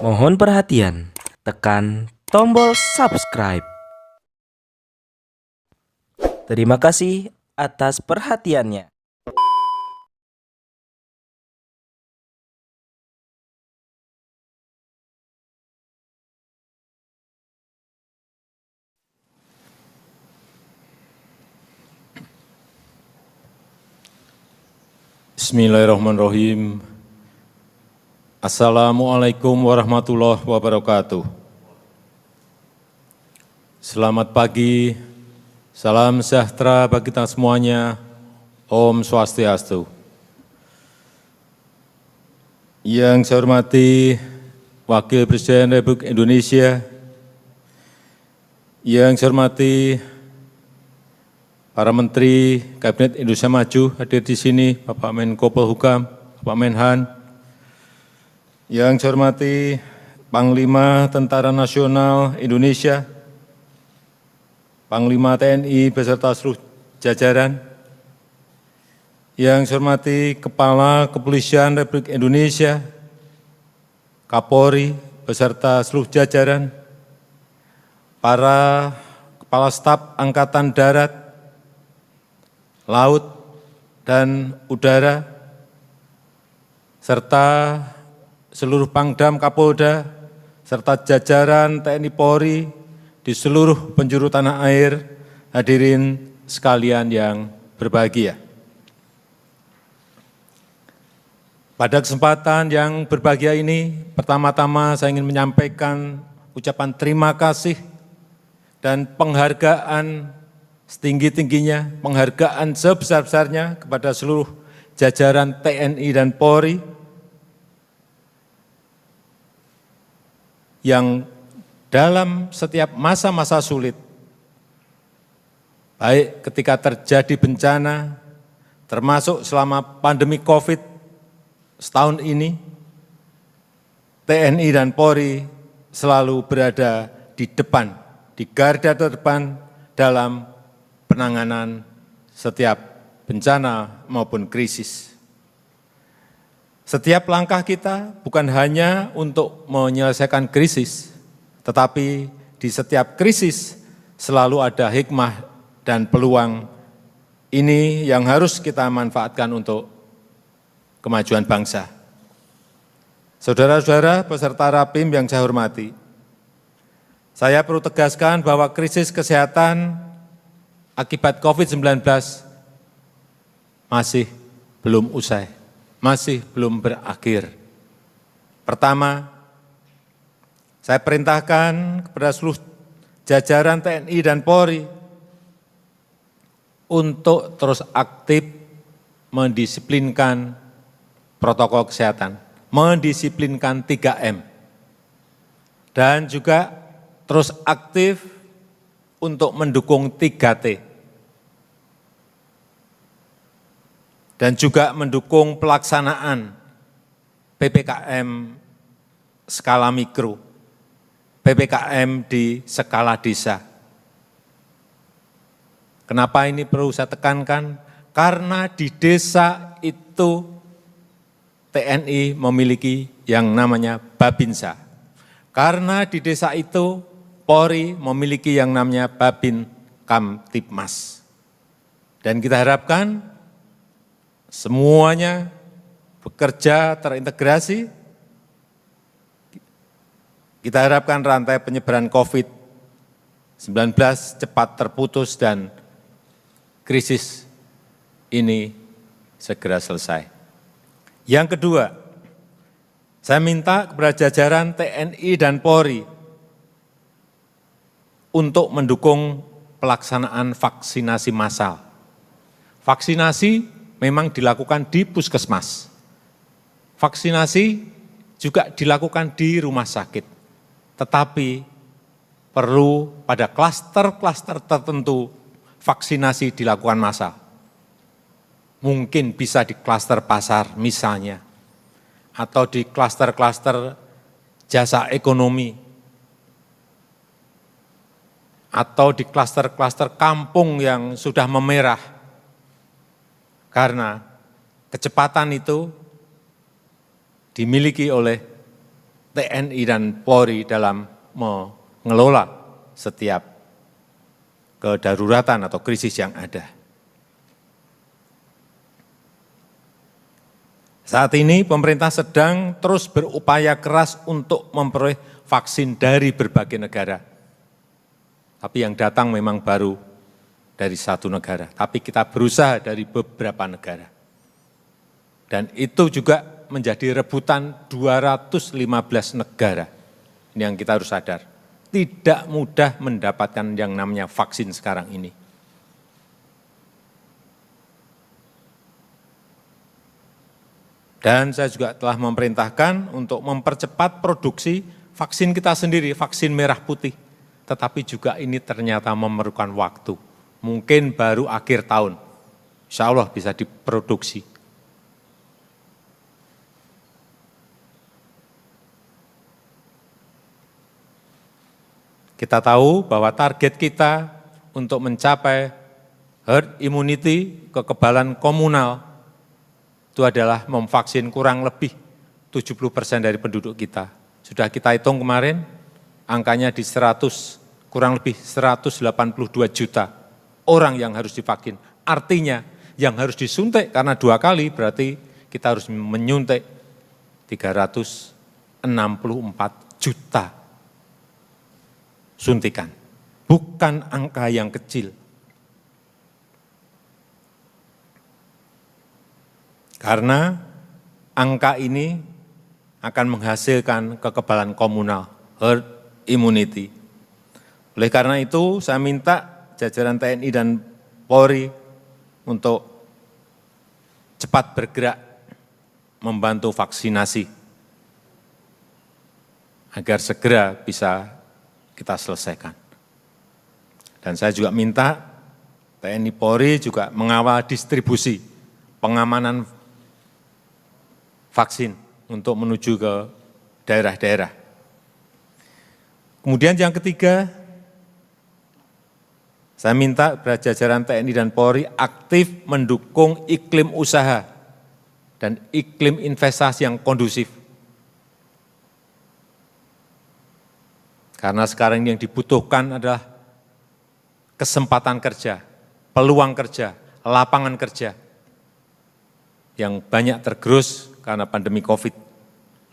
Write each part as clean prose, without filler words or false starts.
Mohon perhatian, tekan tombol subscribe. Terima kasih atas perhatiannya. Bismillahirrahmanirrahim. Assalamualaikum warahmatullahi wabarakatuh. Selamat pagi, salam sejahtera bagi kita semuanya. Om Swastiastu. Yang saya hormati Wakil Presiden Republik Indonesia, yang saya hormati para Menteri Kabinet Indonesia Maju hadir di sini, Bapak Menko Polhukam, Bapak Menhan, yang saya hormati Panglima Tentara Nasional Indonesia, Panglima TNI beserta seluruh jajaran, yang saya hormati Kepala Kepolisian Republik Indonesia, Kapolri beserta seluruh jajaran, para Kepala Staf Angkatan Darat, Laut, dan Udara, serta seluruh Pangdam Kapolda, serta jajaran TNI Polri di seluruh penjuru tanah air, hadirin sekalian yang berbahagia. Pada kesempatan yang berbahagia ini, pertama-tama saya ingin menyampaikan ucapan terima kasih dan penghargaan setinggi-tingginya, penghargaan sebesar-besarnya kepada seluruh jajaran TNI dan Polri yang dalam setiap masa-masa sulit, baik ketika terjadi bencana, termasuk selama pandemi COVID setahun ini, TNI dan Polri selalu berada di depan, di garda terdepan dalam penanganan setiap bencana maupun krisis. Setiap langkah kita bukan hanya untuk menyelesaikan krisis, tetapi di setiap krisis selalu ada hikmah dan peluang. Ini yang harus kita manfaatkan untuk kemajuan bangsa. Saudara-saudara peserta Rapim yang saya hormati, saya perlu tegaskan bahwa krisis kesehatan akibat COVID-19 masih belum usai, masih belum berakhir. Pertama, saya perintahkan kepada seluruh jajaran TNI dan Polri untuk terus aktif mendisiplinkan protokol kesehatan, mendisiplinkan 3M, dan juga terus aktif untuk mendukung 3T, dan juga mendukung pelaksanaan PPKM skala mikro, PPKM di skala desa. Kenapa ini perlu saya tekankan? Karena di desa itu TNI memiliki yang namanya Babinsa. Karena di desa itu Polri memiliki yang namanya Babin Kamtibmas. Dan kita harapkan semuanya bekerja terintegrasi. Kita harapkan rantai penyebaran COVID-19 cepat terputus dan krisis ini segera selesai. Yang kedua, saya minta kepada jajaran TNI dan Polri untuk mendukung pelaksanaan vaksinasi massal. Vaksinasi memang dilakukan di puskesmas. Vaksinasi juga dilakukan di rumah sakit. Tetapi perlu pada klaster-klaster tertentu vaksinasi dilakukan massal. Mungkin bisa di klaster pasar misalnya, atau di klaster-klaster jasa ekonomi, atau di klaster-klaster kampung yang sudah memerah. Karena kecepatan itu dimiliki oleh TNI dan Polri dalam mengelola setiap kedaruratan atau krisis yang ada. Saat ini pemerintah sedang terus berupaya keras untuk memperoleh vaksin dari berbagai negara. Tapi yang datang memang baru dari satu negara, tapi kita berusaha dari beberapa negara. Dan itu juga menjadi rebutan 215 negara. Ini yang kita harus sadar. Tidak mudah mendapatkan yang namanya vaksin sekarang ini. Dan saya juga telah memerintahkan untuk mempercepat produksi vaksin kita sendiri, vaksin merah putih. Tetapi juga ini ternyata memerlukan waktu. Mungkin baru akhir tahun, insya Allah bisa diproduksi. Kita tahu bahwa target kita untuk mencapai herd immunity, kekebalan komunal, itu adalah memvaksin kurang lebih 70% dari penduduk kita. Sudah kita hitung kemarin, angkanya di kurang lebih 182 juta orang yang harus divaksin. Artinya yang harus disuntik karena 2 kali berarti kita harus menyuntik 364 juta suntikan. Bukan angka yang kecil. Karena angka ini akan menghasilkan kekebalan komunal, herd immunity. Oleh karena itu, saya minta jajaran TNI dan Polri untuk cepat bergerak membantu vaksinasi agar segera bisa kita selesaikan. Dan saya juga minta TNI Polri juga mengawal distribusi pengamanan vaksin untuk menuju ke daerah-daerah. Kemudian yang ketiga, saya minta jajaran TNI dan Polri aktif mendukung iklim usaha dan iklim investasi yang kondusif. Karena sekarang ini yang dibutuhkan adalah kesempatan kerja, peluang kerja, lapangan kerja yang banyak tergerus karena pandemi COVID.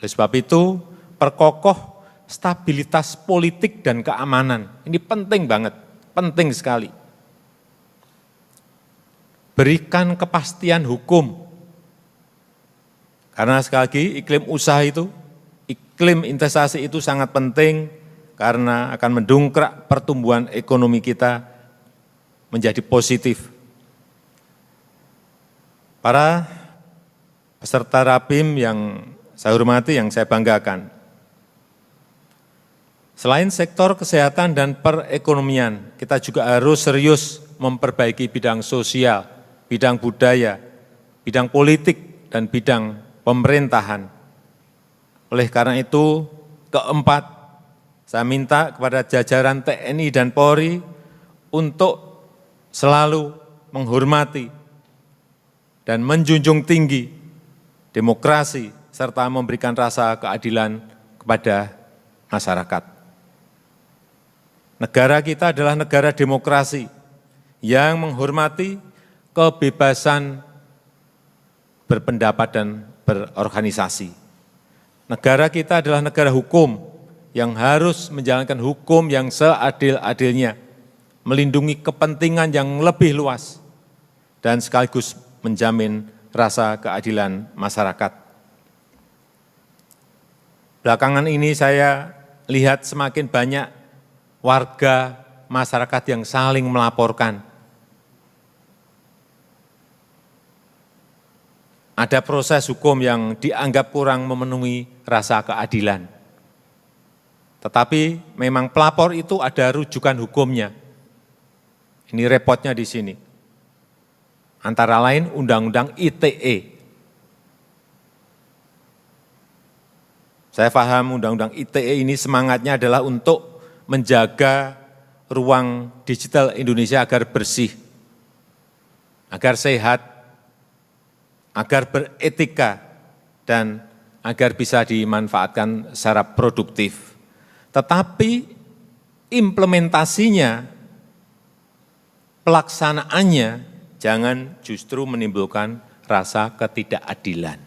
Oleh sebab itu, perkokoh stabilitas politik dan keamanan. Ini penting banget, penting sekali. Berikan kepastian hukum. Karena sekali lagi iklim usaha itu, iklim investasi itu sangat penting karena akan mendongkrak pertumbuhan ekonomi kita menjadi positif. Para peserta Rapim yang saya hormati, yang saya banggakan. Selain sektor kesehatan dan perekonomian, kita juga harus serius memperbaiki bidang sosial, bidang budaya, bidang politik, dan bidang pemerintahan. Oleh karena itu, keempat, saya minta kepada jajaran TNI dan Polri untuk selalu menghormati dan menjunjung tinggi demokrasi serta memberikan rasa keadilan kepada masyarakat. Negara kita adalah negara demokrasi yang menghormati kebebasan berpendapat dan berorganisasi. Negara kita adalah negara hukum yang harus menjalankan hukum yang seadil-adilnya, melindungi kepentingan yang lebih luas, dan sekaligus menjamin rasa keadilan masyarakat. Belakangan ini saya lihat semakin banyak warga masyarakat yang saling melaporkan. Ada proses hukum yang dianggap kurang memenuhi rasa keadilan. Tetapi memang pelapor itu ada rujukan hukumnya. Ini repotnya di sini. Antara lain Undang-Undang ITE. Saya paham Undang-Undang ITE ini semangatnya adalah untuk menjaga ruang digital Indonesia agar bersih, agar sehat, agar beretika, dan agar bisa dimanfaatkan secara produktif. Tetapi implementasinya, pelaksanaannya, jangan justru menimbulkan rasa ketidakadilan.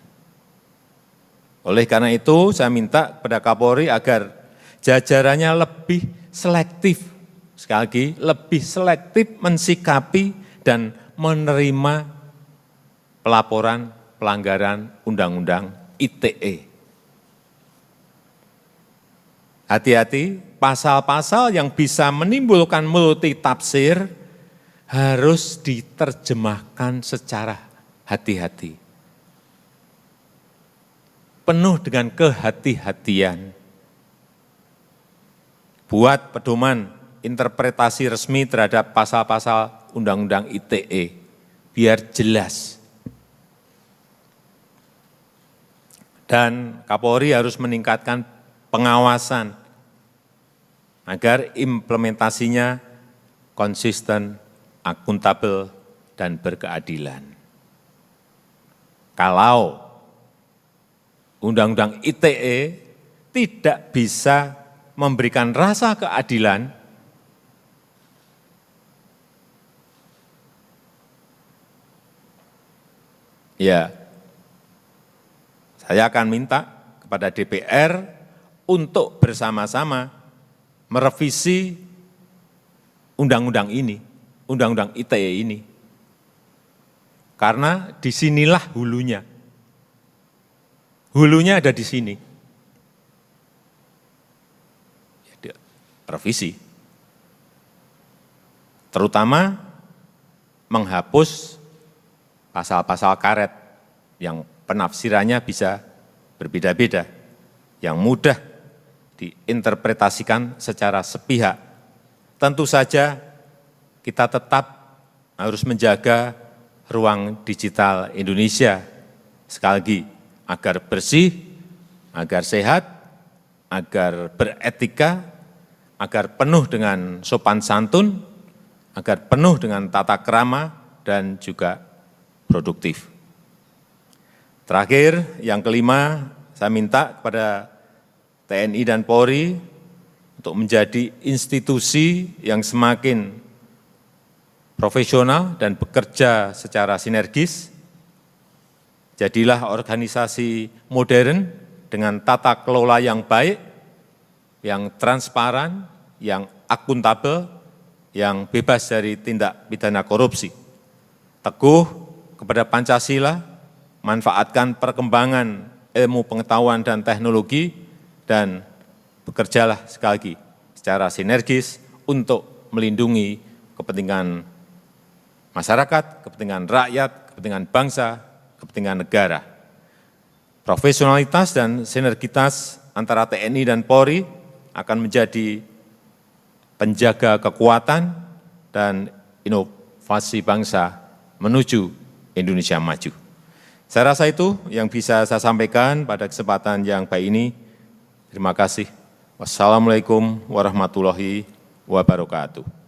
Oleh karena itu, saya minta kepada Kapolri agar jajarannya lebih selektif, sekali lagi, lebih selektif mensikapi dan menerima pelaporan pelanggaran Undang-Undang ITE. Hati-hati, pasal-pasal yang bisa menimbulkan multitafsir harus diterjemahkan secara hati-hati. Penuh dengan kehati-hatian. Buat pedoman interpretasi resmi terhadap pasal-pasal Undang-Undang ITE, biar jelas. Dan Kapolri harus meningkatkan pengawasan agar implementasinya konsisten, akuntabel, dan berkeadilan. Kalau Undang-Undang ITE tidak bisa memberikan rasa keadilan, ya, saya akan minta kepada DPR untuk bersama-sama merevisi undang-undang ini, Undang-Undang ITE ini. Karena disinilah hulunya. Hulunya ada di sini. Revisi. Terutama menghapus pasal-pasal karet yang penafsirannya bisa berbeda-beda, yang mudah diinterpretasikan secara sepihak. Tentu saja kita tetap harus menjaga ruang digital Indonesia, sekali lagi, agar bersih, agar sehat, agar beretika, agar penuh dengan sopan santun, agar penuh dengan tata krama, dan juga produktif. Terakhir, yang kelima, saya minta kepada TNI dan Polri untuk menjadi institusi yang semakin profesional dan bekerja secara sinergis. Jadilah organisasi modern dengan tata kelola yang baik, yang transparan, yang akuntabel, yang bebas dari tindak pidana korupsi. Teguh kepada Pancasila, manfaatkan perkembangan ilmu pengetahuan dan teknologi, dan bekerjalah sekali lagi secara sinergis untuk melindungi kepentingan masyarakat, kepentingan rakyat, kepentingan bangsa, kepentingan negara. Profesionalitas dan sinergitas antara TNI dan Polri akan menjadi penjaga kekuatan dan inovasi bangsa menuju Indonesia maju. Saya rasa itu yang bisa saya sampaikan pada kesempatan yang baik ini. Terima kasih. Wassalamualaikum warahmatullahi wabarakatuh.